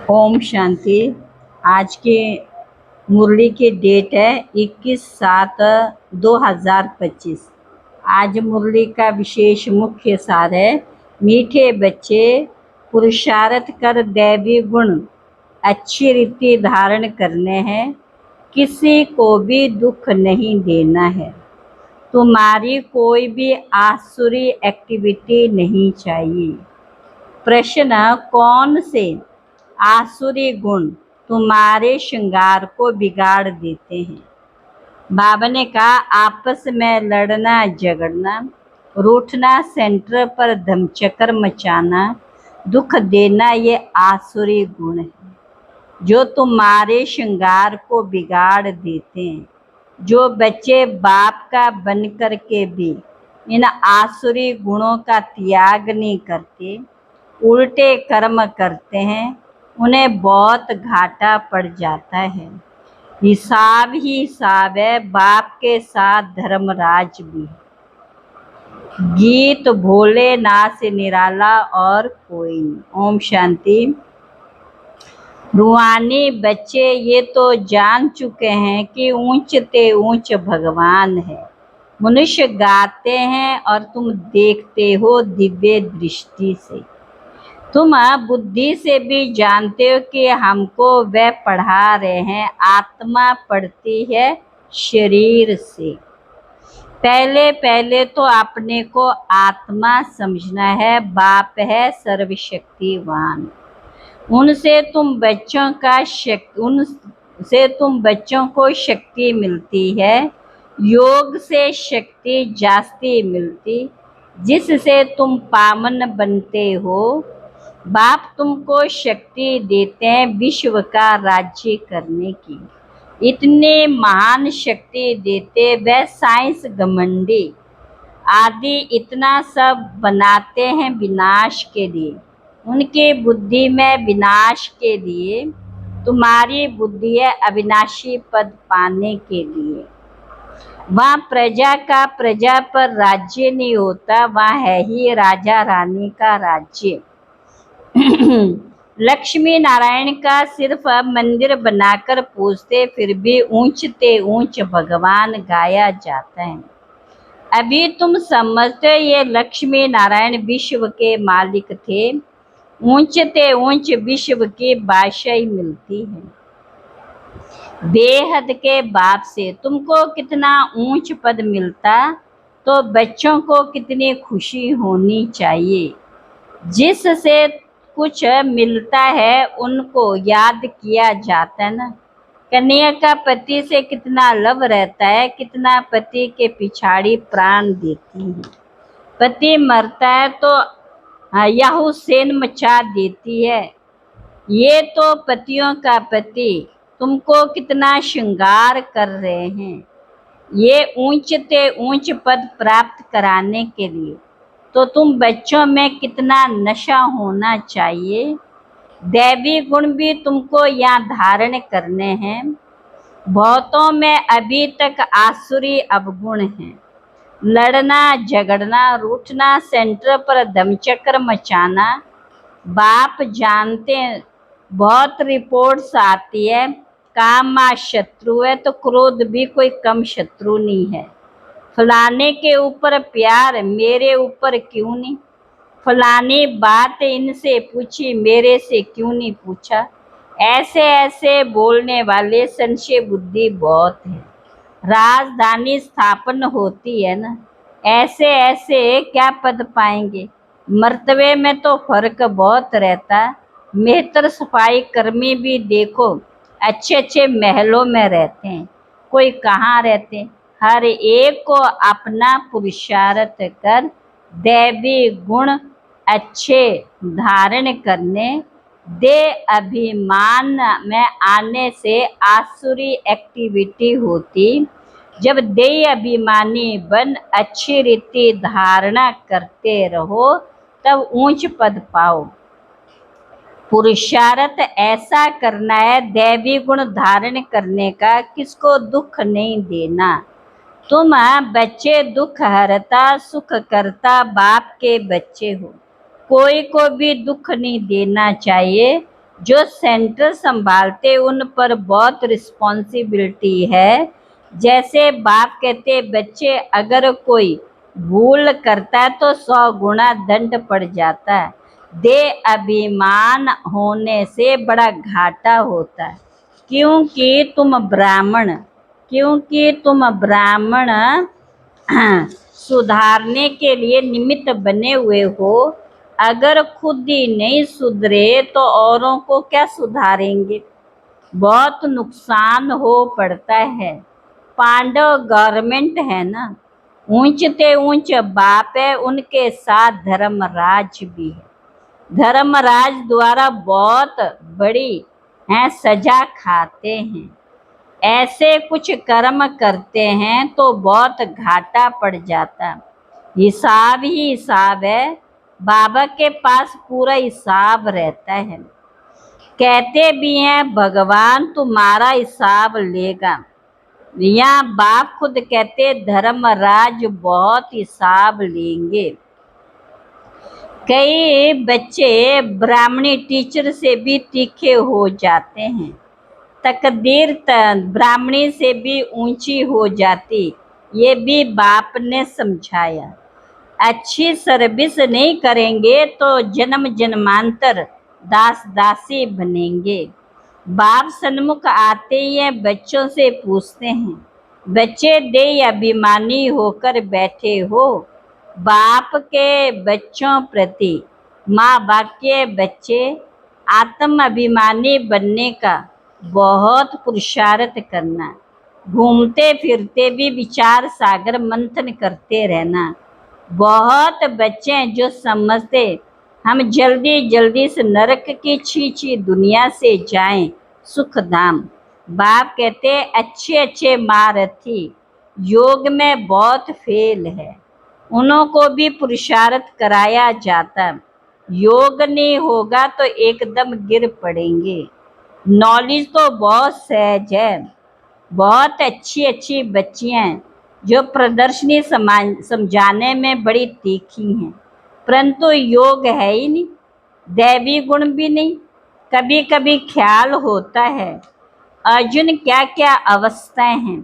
ओम शांति। आज के मुरली की डेट है 21/7/2025। आज मुरली का विशेष मुख्य सार है, मीठे बच्चे पुरुषार्थ कर दैवी गुण अच्छी रीति धारण करने हैं, किसी को भी दुख नहीं देना है। तुम्हारी कोई भी आसुरी एक्टिविटी नहीं चाहिए। प्रश्न, कौन से आसुरी गुण तुम्हारे श्रृंगार को बिगाड़ देते हैं? बाबा ने कहा, आपस में लड़ना झगड़ना, रूठना, सेंटर पर धमचक्कर मचाना, दुख देना, ये आसुरी गुण है जो तुम्हारे श्रृंगार को बिगाड़ देते हैं। जो बच्चे बाप का बन कर के भी इन आसुरी गुणों का त्याग नहीं करते, उल्टे कर्म करते हैं, उन्हें बहुत घाटा पड़ जाता है। हिसाब ही हिसाब है, बाप के साथ धर्मराज भी। गीत भोलेनाथ से निराला और कोई नहीं। ओम शांति। रूहानी बच्चे ये तो जान चुके हैं कि ऊंच ते ऊंच भगवान है। मनुष्य गाते हैं और तुम देखते हो दिव्य दृष्टि से। तुम बुद्धि से भी जानते हो कि हमको वह पढ़ा रहे हैं, आत्मा पढ़ती है शरीर से। पहले पहले तो अपने को आत्मा समझना है, बाप है सर्वशक्तिवान। उनसे तुम बच्चों को शक्ति मिलती है, योग से शक्ति जास्ती मिलती, जिससे तुम पावन बनते हो। बाप तुमको शक्ति देते हैं विश्व का राज्य करने की। इतने महान शक्ति देते, वह साइंस घमंडी आदि इतना सब बनाते हैं विनाश के लिए। उनकी बुद्धि में विनाश के लिए, तुम्हारी बुद्धि है अविनाशी पद पाने के लिए। वहाँ प्रजा का प्रजा पर राज्य नहीं होता, वहाँ है ही राजा रानी का राज्य। लक्ष्मी नारायण का सिर्फ मंदिर बनाकर पूजते, फिर भी ऊंचते ऊंच भगवान गाया जाता है। अभी तुम समझते ये लक्ष्मी नारायण विश्व के मालिक थे। ऊंचते ऊंच विश्व की बादशाही मिलती है बेहद के बाप से। तुमको कितना ऊंच पद मिलता तो बच्चों को कितनी खुशी होनी चाहिए। जिससे कुछ मिलता है उनको याद किया जाता है ना। कन्या का पति से कितना लव रहता है, कितना पति के पिछाड़ी प्राण देती है। पति मरता है तो याहू सेन मचा देती है। ये तो पतियों का पति तुमको कितना श्रृंगार कर रहे हैं, ये ऊंचते ऊंच पद प्राप्त कराने के लिए। तो तुम बच्चों में कितना नशा होना चाहिए। दैवी गुण भी तुमको यहाँ धारण करने हैं। बहुतों में अभी तक आसुरी अवगुण हैं। लड़ना झगड़ना, रूठना, सेंटर पर धमचक्कर मचाना। बाप जानते हैं, बहुत रिपोर्ट्स आती है, काम शत्रु है तो क्रोध भी कोई कम शत्रु नहीं है। फलाने के ऊपर प्यार, मेरे ऊपर क्यों नहीं। फलानी बात इनसे पूछी, मेरे से क्यों नहीं पूछा। ऐसे ऐसे बोलने वाले संशय बुद्धि बहुत है। राजधानी स्थापन होती है ना, ऐसे ऐसे क्या पद पाएंगे। मर्तबे में तो फर्क बहुत रहता। मेहतर सफाई कर्मी भी देखो अच्छे अच्छे महलों में रहते हैं, कोई कहाँ रहते। हर एक को अपना पुरुषार्थ कर दैवी गुण अच्छे धारण करने दे। अभिमान में आने से आसुरी एक्टिविटी होती। जब दे अभिमानी बन अच्छी रीति धारणा करते रहो तब ऊंच पद पाओ। पुरुषार्थ ऐसा करना है दैवी गुण धारण करने का, किसको दुख नहीं देना। तुम बच्चे दुख हरता सुख करता बाप के बच्चे हो, कोई को भी दुख नहीं देना चाहिए। जो सेंटर संभालते उन पर बहुत रिस्पॉन्सिबिलिटी है। जैसे बाप कहते बच्चे अगर कोई भूल करता है तो 100 गुना दंड पड़ जाता है। दे अभिमान होने से बड़ा घाटा होता है, क्योंकि तुम ब्राह्मण सुधारने के लिए निमित्त बने हुए हो। अगर खुद ही नहीं सुधरे तो औरों को क्या सुधारेंगे। बहुत नुकसान हो पड़ता है। पांडव गवर्नमेंट है ना, ऊंचते ऊंच बाप है, उनके साथ धर्मराज भी है। धर्मराज द्वारा बहुत बड़ी है सजा खाते हैं। ऐसे कुछ कर्म करते हैं तो बहुत घाटा पड़ जाता। हिसाब ही हिसाब है। बाबा के पास पूरा हिसाब रहता है। कहते भी हैं भगवान तुम्हारा हिसाब लेगा। यहाँ बाप खुद कहते धर्मराज बहुत हिसाब लेंगे। कई बच्चे ब्राह्मणी टीचर से भी तीखे हो जाते हैं। तकदीर ब्राह्मणी से भी ऊंची हो जाती, ये भी बाप ने समझाया। अच्छी सर्विस नहीं करेंगे तो जन्म जन्मांतर दास दासी बनेंगे। बाप सन्मुख आते ही बच्चों से पूछते हैं, बच्चे दे अभिमानी होकर बैठे हो। बाप के बच्चों प्रति माँ बाप के बच्चे आत्म अभिमानी बनने का बहुत पुरुषार्थ करना। घूमते फिरते भी विचार सागर मंथन करते रहना। बहुत बच्चे हैं जो समझते हम जल्दी जल्दी से नरक की छी दुनिया से जाएं सुख धाम। बाप कहते अच्छे अच्छे महारथी योग में बहुत फेल है, उन्हों को भी पुरुषार्थ कराया जाता। योग नहीं होगा तो एकदम गिर पड़ेंगे। नॉलेज तो बहुत सहज है। बहुत अच्छी अच्छी बच्चियां हैं जो प्रदर्शनी समझाने में बड़ी तीखी हैं, परंतु योग है ही नहीं, दैवी गुण भी नहीं। कभी कभी ख्याल होता है अर्जुन क्या क्या अवस्थाएं हैं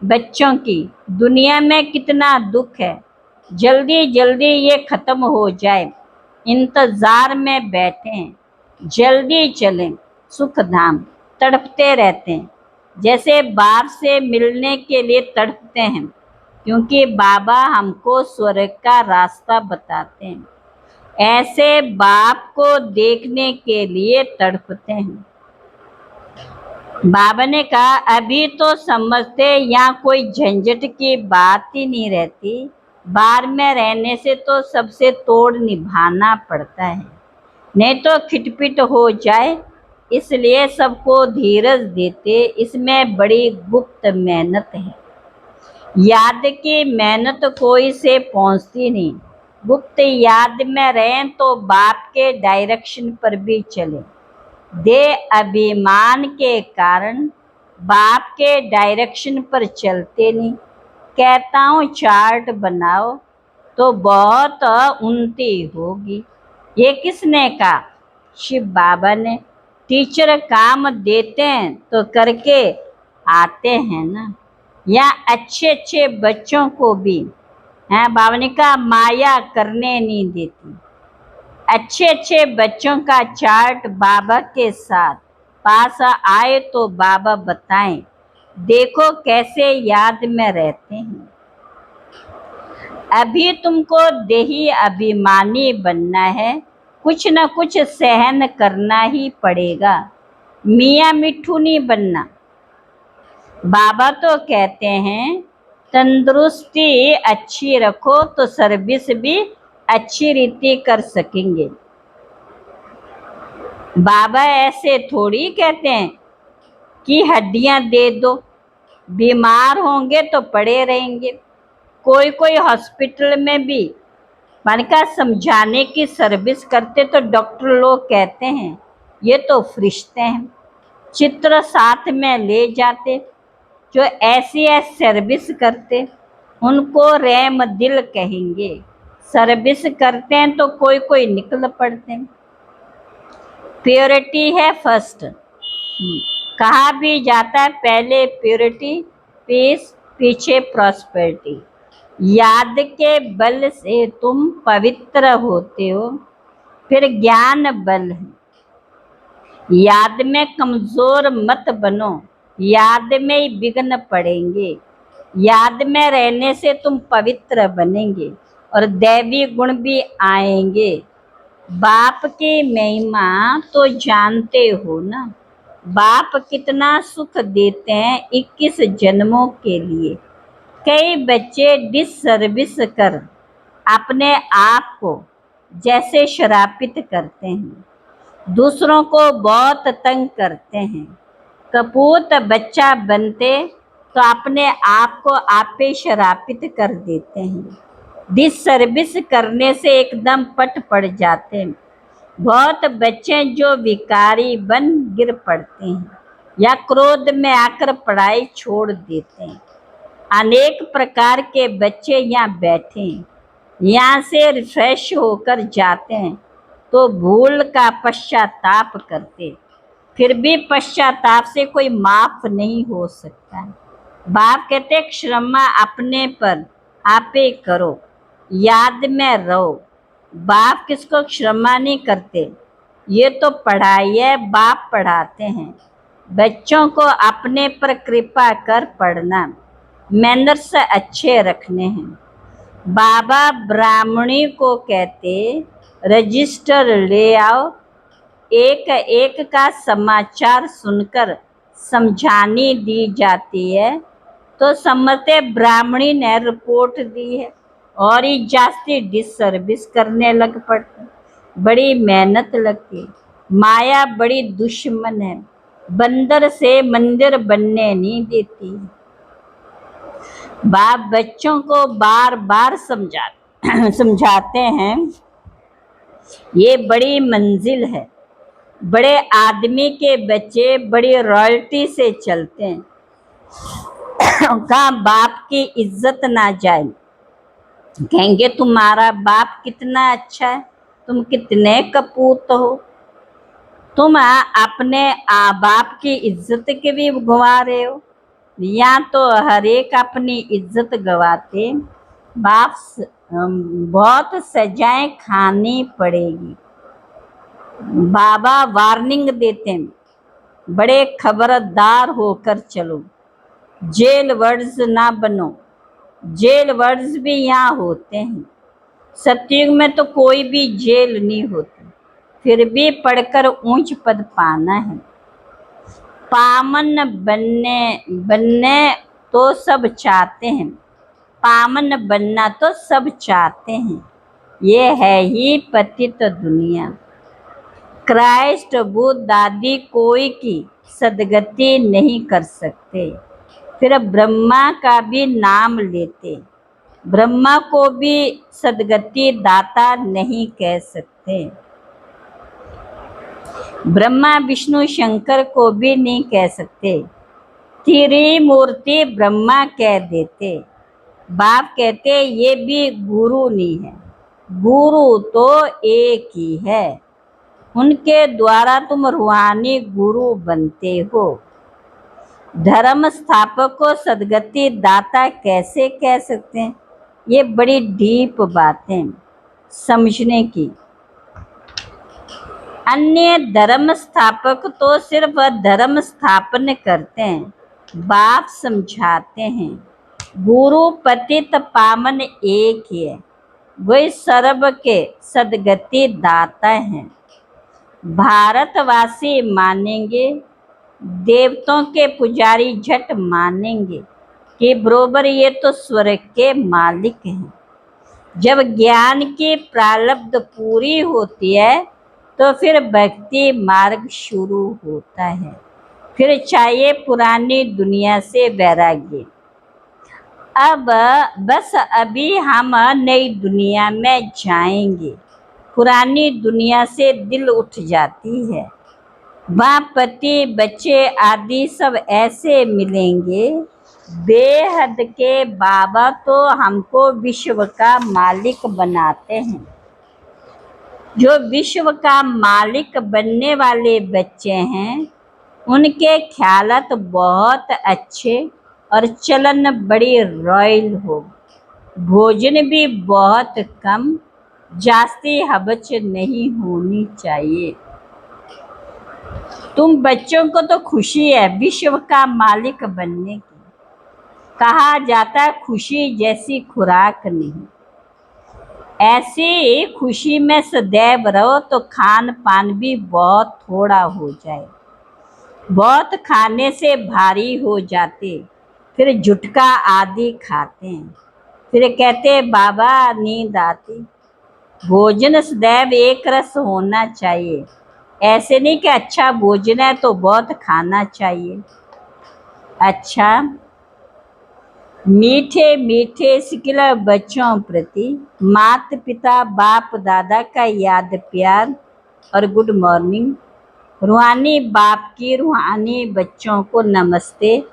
बच्चों की, दुनिया में कितना दुख है, जल्दी जल्दी ये खत्म हो जाए, इंतजार में बैठे हैं, जल्दी चलें सुख धाम। तड़पते रहते हैं, जैसे बाप से मिलने के लिए तड़पते हैं, क्योंकि बाबा हमको स्वर्ग का रास्ता बताते हैं। ऐसे बाप को देखने के लिए तड़पते हैं। बाबा ने कहा अभी तो समझते यहाँ कोई झंझट की बात ही नहीं रहती। बाहर में रहने से तो सबसे तोड़ निभाना पड़ता है, नहीं तो खिटपिट हो जाए। इसलिए सबको धीरज देते, इसमें बड़ी गुप्त मेहनत है। याद की मेहनत कोई से पहुंचती नहीं। गुप्त याद में रहें तो बाप के डायरेक्शन पर भी चले। दे अभिमान के कारण बाप के डायरेक्शन पर चलते नहीं। कहता हूँ चार्ट बनाओ तो बहुत उन्नति होगी। ये किसने कहा? शिव बाबा ने। टीचर काम देते हैं तो करके आते हैं ना। या अच्छे अच्छे बच्चों को भी है बाबा ने कहा माया करने नहीं देती। अच्छे अच्छे बच्चों का चार्ट बाबा के साथ पास आए तो बाबा बताएं, देखो कैसे याद में रहते हैं। अभी तुमको देही अभिमानी बनना है, कुछ न कुछ सहन करना ही पड़ेगा। मियाँ मिट्ठू नहीं बनना। बाबा तो कहते हैं तंदुरुस्ती अच्छी रखो तो सर्विस भी अच्छी रीति कर सकेंगे। बाबा ऐसे थोड़ी कहते हैं कि हड्डियां दे दो, बीमार होंगे तो पड़े रहेंगे। कोई कोई हॉस्पिटल में भी मन का समझाने की सर्विस करते तो डॉक्टर लोग कहते हैं ये तो फरिश्ते हैं, चित्र साथ में ले जाते। जो ऐसी सर्विस करते उनको रहम दिल कहेंगे। सर्विस करते हैं तो कोई कोई निकल पड़ते हैं। प्योरिटी है फर्स्ट। कहा भी जाता है पहले प्योरिटी, पीस, पीछे प्रॉस्पेरिटी। याद के बल से तुम पवित्र होते हो, फिर ज्ञान बल है। याद में कमजोर मत बनो, याद में ही विघ्न पड़ेंगे। याद में रहने से तुम पवित्र बनेंगे और दैवी गुण भी आएंगे। बाप की महिमा तो जानते हो ना, बाप कितना सुख देते हैं 21 जन्मों के लिए। कई बच्चे डिससर्विस कर अपने आप को जैसे शरापित करते हैं, दूसरों को बहुत तंग करते हैं। कपूत बच्चा बनते तो अपने आप को आपे शरापित कर देते हैं। डिससर्विस करने से एकदम पट पड़ जाते हैं। बहुत बच्चे जो विकारी बन गिर पड़ते हैं या क्रोध में आकर पढ़ाई छोड़ देते हैं। अनेक प्रकार के बच्चे यहाँ बैठे हैं, यहाँ से रिफ्रेश होकर जाते हैं तो भूल का पश्चाताप करते, फिर भी पश्चाताप से कोई माफ नहीं हो सकता। बाप कहते क्षमा अपने पर आपे करो, याद में रहो। बाप किसको क्षमा नहीं करते, ये तो पढ़ाई है, बाप पढ़ाते हैं। बच्चों को अपने पर कृपा कर पढ़ना, मैनर्स अच्छे रखने हैं। बाबा ब्राह्मणी को कहते रजिस्टर ले आओ, एक एक का समाचार सुनकर समझानी दी जाती है तो समझते ब्राह्मणी ने रिपोर्ट दी है और ही जास्ती डिससर्विस करने लग पड़ते। बड़ी मेहनत लगती, माया बड़ी दुश्मन है, बंदर से मंदिर बनने नहीं देती। बाप बच्चों को बार बार समझाते हैं ये बड़ी मंजिल है। बड़े आदमी के बच्चे बड़ी रॉयल्टी से चलते हैं, कहाँ बाप की इज्जत ना जाए। कहेंगे तुम्हारा बाप कितना अच्छा है, तुम कितने कपूत हो, तुम अपने बाप की इज्जत के भी गंवा रहे हो। यहाँ तो हर एक अपनी इज्जत गवाते। बाप बहुत सजाएं खानी पड़ेगी। बाबा वार्निंग देते हैं, बड़े खबरदार होकर चलो, जेल वर्ड्स ना बनो। जेल वर्ड्स भी यहाँ होते हैं, सतयुग में तो कोई भी जेल नहीं होती, फिर भी पढ़कर ऊंच पद पाना है। पामन बनने तो सब चाहते हैं, पामन बनना तो सब चाहते हैं, ये है ही पतित दुनिया। क्राइस्ट बुद्ध आदि कोई की सदगति नहीं कर सकते, फिर ब्रह्मा का भी नाम लेते, ब्रह्मा को भी सदगति दाता नहीं कह सकते, ब्रह्मा विष्णु शंकर को भी नहीं कह सकते, त्रिमूर्ति ब्रह्मा कह देते। बाप कहते ये भी गुरु नहीं है, गुरु तो एक ही है, उनके द्वारा तुम रूहानी गुरु बनते हो। धर्म स्थापक को सदगति दाता कैसे कह सकते हैं, ये बड़ी डीप बातें समझने की। अन्य धर्म स्थापक तो सिर्फ धर्म स्थापन करते हैं, बाप समझाते हैं गुरु पतित पावन एक ही है, वही सर्व के सदगति दाता हैं। भारतवासी मानेंगे, देवताओं के पुजारी झट मानेंगे कि बरोबर ये तो स्वर्ग के मालिक हैं। जब ज्ञान की प्रारब्ध पूरी होती है तो फिर भक्ति मार्ग शुरू होता है, फिर चाहिए पुरानी दुनिया से वैराग्य। अब बस अभी हम नई दुनिया में जाएंगे, पुरानी दुनिया से दिल उठ जाती है, वहाँ पति बच्चे आदि सब ऐसे मिलेंगे। बेहद के बाबा तो हमको विश्व का मालिक बनाते हैं, जो विश्व का मालिक बनने वाले बच्चे हैं उनके ख्यालात बहुत अच्छे और चलन बड़ी रॉयल हो। भोजन भी बहुत कम, जास्ती हबच नहीं होनी चाहिए। तुम बच्चों को तो खुशी है विश्व का मालिक बनने की। कहा जाता है खुशी जैसी खुराक नहीं। ऐसी खुशी में सदैव रहो तो खान पान भी बहुत थोड़ा हो जाए। बहुत खाने से भारी हो जाते, फिर झुटका आदि खाते हैं, फिर कहते बाबा नींद आती। भोजन सदैव एक रस होना चाहिए। ऐसे नहीं कि अच्छा भोजन है तो बहुत खाना चाहिए। अच्छा, मीठे मीठे सिकिला बच्चों प्रति माता पिता बाप दादा का याद प्यार और गुड मॉर्निंग। रूहानी बाप की रूहानी बच्चों को नमस्ते।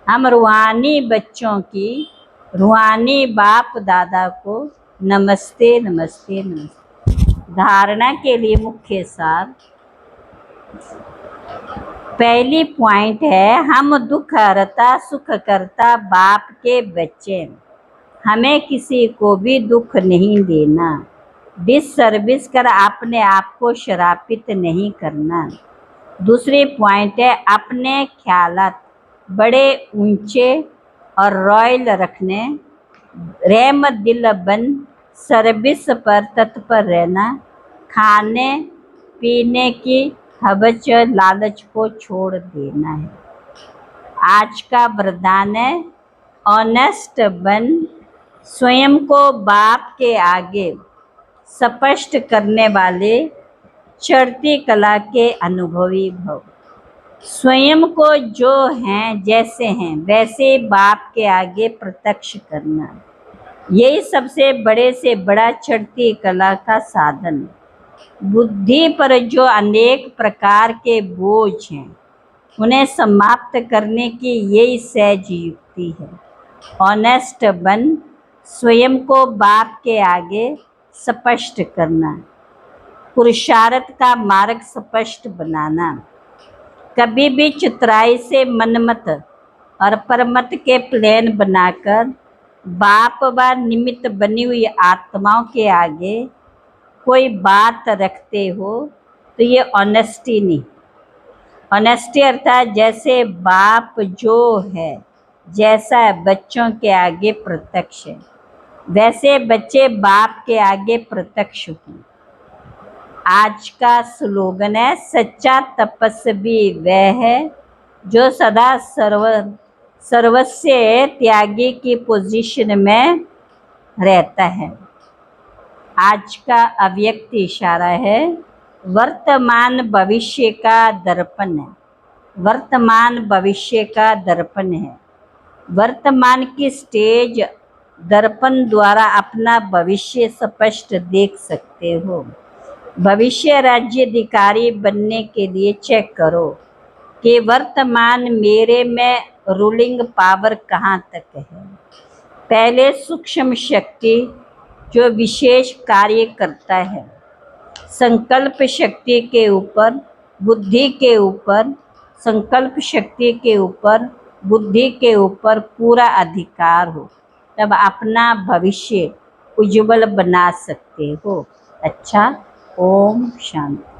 हम रूहानी बच्चों की रूहानी बाप दादा को नमस्ते नमस्ते नमस्ते। धारणा के लिए मुख्य सार। पहली पॉइंट है हम दुख हरता सुख करता बाप के बच्चे। हमें किसी को भी दुख नहीं देना, डिससर्विस कर अपने आप को शरापित नहीं करना। दूसरी पॉइंट है अपने ख्यालात बड़े ऊंचे और रॉयल रखने, रहम दिल बन सर्विस पर तत्पर रहना, खाने पीने की हबच लालच को छोड़ देना है। आज का वरदान है ऑनेस्ट बन, स्वयं को बाप के आगे स्पष्ट करने वाले चढ़ती कला के अनुभवी भव। स्वयं को जो हैं जैसे हैं वैसे बाप के आगे प्रत्यक्ष करना, यही सबसे बड़े से बड़ा चढ़ती कला का साधन। बुद्धि पर जो अनेक प्रकार के बोझ हैं उन्हें समाप्त करने की यही सहज युक्ति है। ऑनेस्ट बन, स्वयं को बाप के आगे स्पष्ट करना, पुरुषार्थ का मार्ग स्पष्ट बनाना, कभी भी चतुराई से मनमत और परमत के प्लान बनाकर बाप व निमित्त बनी हुई आत्माओं के आगे कोई बात रखते हो तो ये ऑनेस्टी नहीं। ऑनेस्टी अर्थात जैसे बाप जो है जैसा है बच्चों के आगे प्रत्यक्ष है, वैसे बच्चे बाप के आगे प्रत्यक्ष हों। आज का स्लोगन है सच्चा तपस्वी वह है जो सदा सर्वस्व त्यागी की पोजीशन में रहता है। आज का अव्यक्त इशारा है वर्तमान भविष्य का दर्पण है। वर्तमान भविष्य का दर्पण है। वर्तमान की स्टेज दर्पण द्वारा अपना भविष्य स्पष्ट देख सकते हो। भविष्य राज्याधिकारी बनने के लिए चेक करो कि वर्तमान मेरे में रूलिंग पावर कहाँ तक है। पहले सूक्ष्म शक्ति जो विशेष कार्य करता है, संकल्प शक्ति के ऊपर बुद्धि के ऊपर, संकल्प शक्ति के ऊपर बुद्धि के ऊपर पूरा अधिकार हो, तब अपना भविष्य उज्जवल बना सकते हो। अच्छा, ओम शांति।